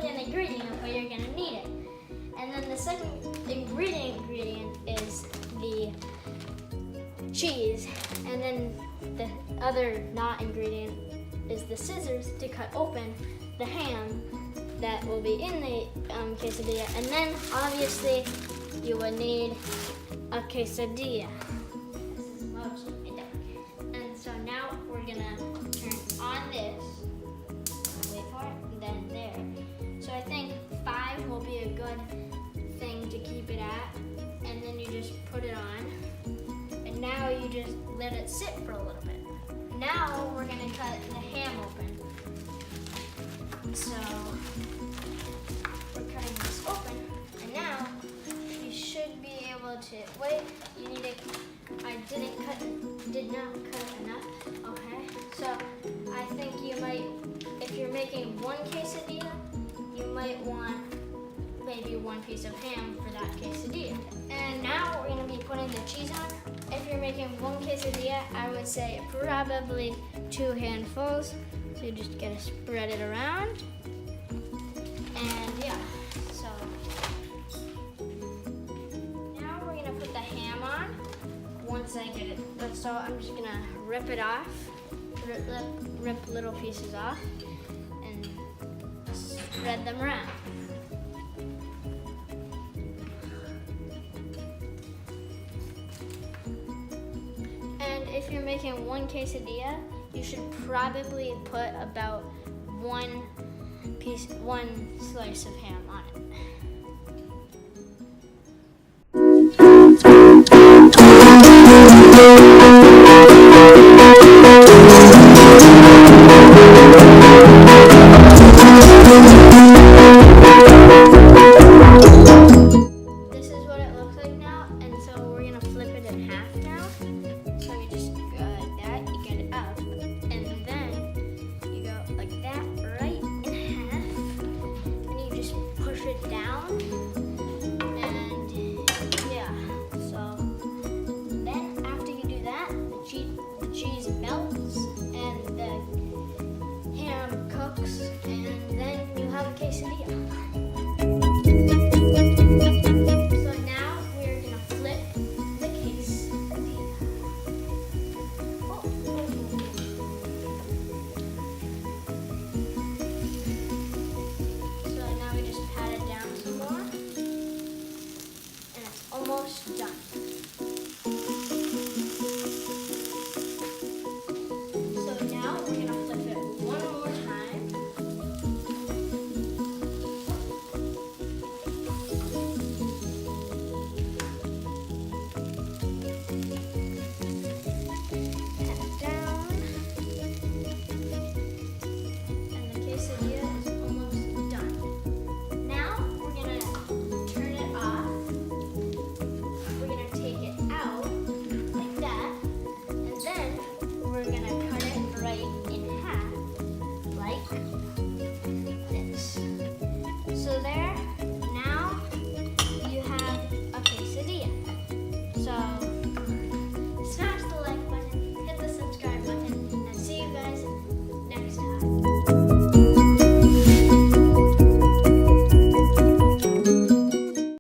really an ingredient, but you're gonna need it. And then the second ingredient is the cheese. And then the other not ingredient is the scissors to cut open the ham that will be in the quesadilla. And then obviously you will need a quesadilla. And so now we're gonna turn on this. Wait for it, and then there. So I think 5 will be a good thing to keep it at. And then you just put it on. And now you just let it sit for a little bit. Now we're gonna cut the ham open. So we're cutting this open, and now you should be able to wait. You need to. I did not cut enough. Okay, so I think you might, if you're making one quesadilla, you might want maybe 1 piece of ham for that quesadilla. And now we're gonna be putting the cheese on. If you're making 1 quesadilla, I would say probably 2 handfuls. So you just gotta spread it around. And yeah, so now we're gonna put the ham on. Once I get it, so I'm just gonna rip it off, rip little pieces off, and spread them around. And if you're making 1 quesadilla, you should probably put about 1 slice of ham on it. This is what it looks like now, and so we're gonna flip it in half now. So you just go like that, you get it up, and then you go like that, right in half, and you just push it down, and yeah. So then after you do that, the cheese melts and the ham cooks, and then you have a quesadilla. So now we're gonna flip the quesadilla. So now we just pat it down some more, and it's almost done. So now we're gonna flip it one more time. Pat it down. And the quesadilla is almost done. Now we're gonna turn it off. We're gonna take it out like that, and then we're gonna cut it right in half, like this. So there